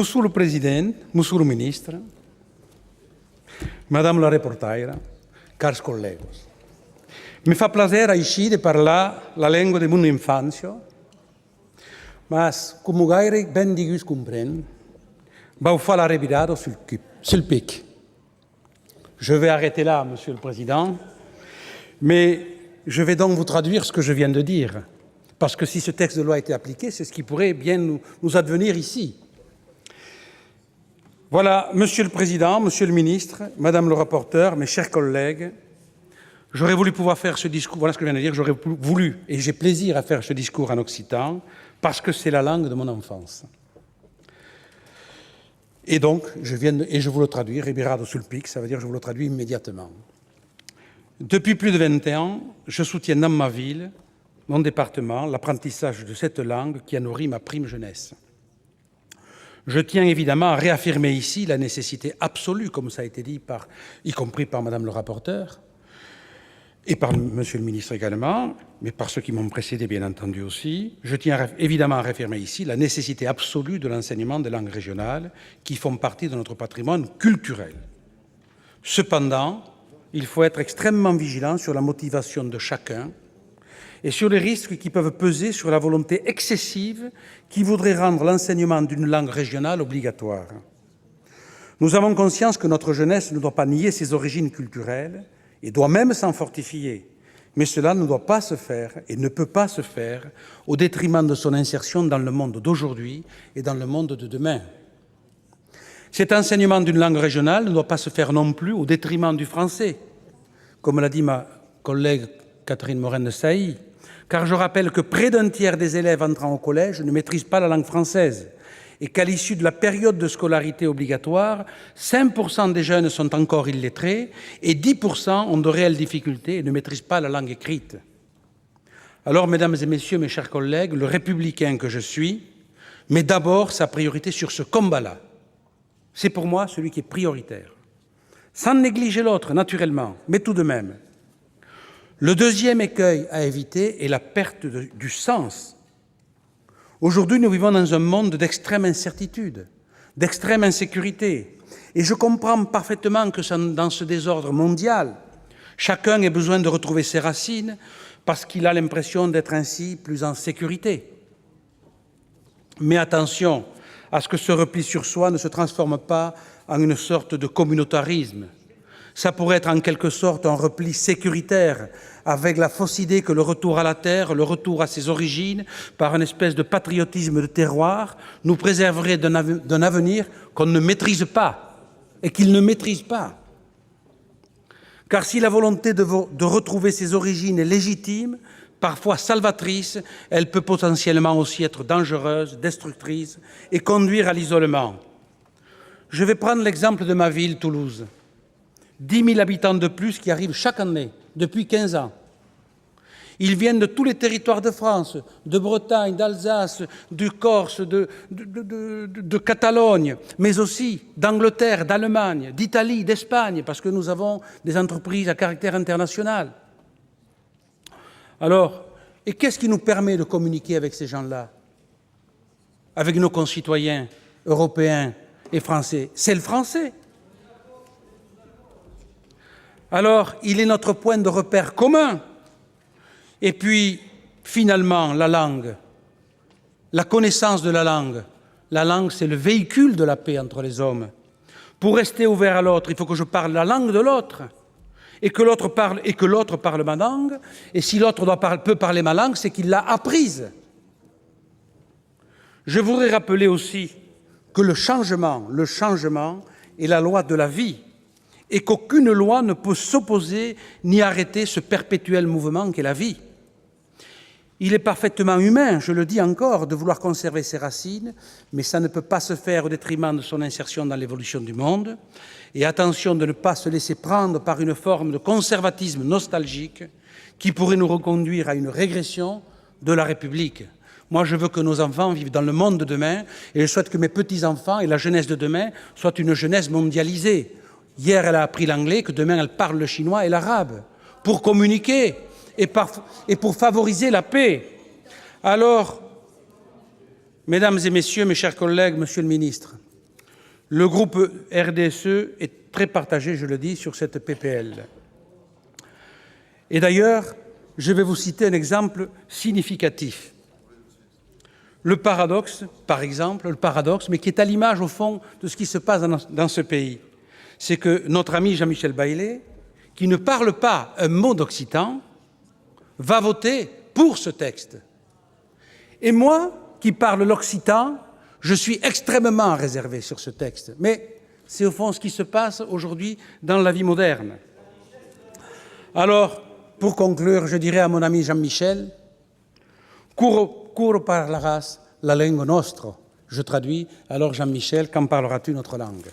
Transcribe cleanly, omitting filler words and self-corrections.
Monsieur le Président, Monsieur le Ministre, Madame la Reportaira, cari collegos, mi fa piacere aici di parlare la lingua di mia infanzia, ma come gaire ben di gus comprèn, va fare la revirada sul pic. Je vais arrêter là, Monsieur le Président, mais je vais donc vous traduire ce que je viens de dire, parce que si ce texte de loi était appliqué, c'est ce qui pourrait bien nous advenir ici. Voilà, Monsieur le Président, Monsieur le Ministre, Madame le rapporteur, mes chers collègues, j'aurais voulu pouvoir faire ce discours, voilà ce que je viens de dire, j'aurais voulu, et j'ai plaisir à faire ce discours en occitan, parce que c'est la langue de mon enfance. Et donc, je vous le traduis, Rebirado sul pic, ça veut dire je vous le traduis immédiatement. Depuis plus de 20 ans, je soutiens dans ma ville, mon département, l'apprentissage de cette langue qui a nourri ma prime jeunesse. Je tiens évidemment à réaffirmer ici la nécessité absolue, comme ça a été dit, y compris par Madame le rapporteur, et par Monsieur le ministre également, mais par ceux qui m'ont précédé bien entendu aussi. Je tiens évidemment à réaffirmer ici la nécessité absolue de l'enseignement des langues régionales qui font partie de notre patrimoine culturel. Cependant, il faut être extrêmement vigilant sur la motivation de chacun et sur les risques qui peuvent peser sur la volonté excessive qui voudrait rendre l'enseignement d'une langue régionale obligatoire. Nous avons conscience que notre jeunesse ne doit pas nier ses origines culturelles et doit même s'en fortifier, mais cela ne doit pas se faire et ne peut pas se faire au détriment de son insertion dans le monde d'aujourd'hui et dans le monde de demain. Cet enseignement d'une langue régionale ne doit pas se faire non plus au détriment du français, comme l'a dit ma collègue Catherine Morin-Desailly, car je rappelle que près d'un tiers des élèves entrant au collège ne maîtrisent pas la langue française et qu'à l'issue de la période de scolarité obligatoire, 5% des jeunes sont encore illettrés et 10% ont de réelles difficultés et ne maîtrisent pas la langue écrite. Alors, mesdames et messieurs, mes chers collègues, le républicain que je suis met d'abord sa priorité sur ce combat-là. C'est pour moi celui qui est prioritaire. Sans négliger l'autre, naturellement, mais tout de même. Le deuxième écueil à éviter est la perte du sens. Aujourd'hui, nous vivons dans un monde d'extrême incertitude, d'extrême insécurité. Et je comprends parfaitement que dans ce désordre mondial, chacun ait besoin de retrouver ses racines parce qu'il a l'impression d'être ainsi plus en sécurité. Mais attention à ce que ce repli sur soi ne se transforme pas en une sorte de communautarisme. Ça pourrait être en quelque sorte un repli sécuritaire, avec la fausse idée que le retour à la terre, le retour à ses origines, par une espèce de patriotisme de terroir, nous préserverait d'un avenir qu'on ne maîtrise pas et qu'il ne maîtrise pas. Car si la volonté de retrouver ses origines est légitime, parfois salvatrice, elle peut potentiellement aussi être dangereuse, destructrice et conduire à l'isolement. Je vais prendre l'exemple de ma ville, Toulouse. 10 000 habitants de plus qui arrivent chaque année, depuis 15 ans. Ils viennent de tous les territoires de France, de Bretagne, d'Alsace, du Corse, de Catalogne, mais aussi d'Angleterre, d'Allemagne, d'Italie, d'Espagne, parce que nous avons des entreprises à caractère international. Alors, et qu'est-ce qui nous permet de communiquer avec ces gens-là, avec nos concitoyens européens et français? C'est le français. Alors, il est notre point de repère commun. Et puis, finalement, la langue, la connaissance de la langue. La langue, c'est le véhicule de la paix entre les hommes. Pour rester ouvert à l'autre, il faut que je parle la langue de l'autre et que l'autre parle ma langue. Et si l'autre peut parler ma langue, c'est qu'il l'a apprise. Je voudrais rappeler aussi que le changement est la loi de la vie, et qu'aucune loi ne peut s'opposer ni arrêter ce perpétuel mouvement qu'est la vie. Il est parfaitement humain, je le dis encore, de vouloir conserver ses racines, mais ça ne peut pas se faire au détriment de son insertion dans l'évolution du monde. Et attention de ne pas se laisser prendre par une forme de conservatisme nostalgique qui pourrait nous reconduire à une régression de la République. Moi, je veux que nos enfants vivent dans le monde de demain et je souhaite que mes petits-enfants et la jeunesse de demain soient une jeunesse mondialisée. Hier, elle a appris l'anglais, que demain, elle parle le chinois et l'arabe, pour communiquer et pour favoriser la paix. Alors, mesdames et messieurs, mes chers collègues, monsieur le ministre, Le groupe RDSE est très partagé, je le dis, sur cette PPL. Et d'ailleurs, je vais vous citer un exemple significatif. Le paradoxe, par exemple, mais qui est à l'image, au fond, de ce qui se passe dans ce pays, c'est que notre ami Jean-Michel Baillet, qui ne parle pas un mot d'occitan, va voter pour ce texte. Et moi, qui parle l'occitan, je suis extrêmement réservé sur ce texte. Mais c'est au fond ce qui se passe aujourd'hui dans la vie moderne. Alors, pour conclure, je dirais à mon ami Jean-Michel, Curo parleras la lingua nostra. Je traduis, alors Jean-Michel, quand parleras-tu notre langue?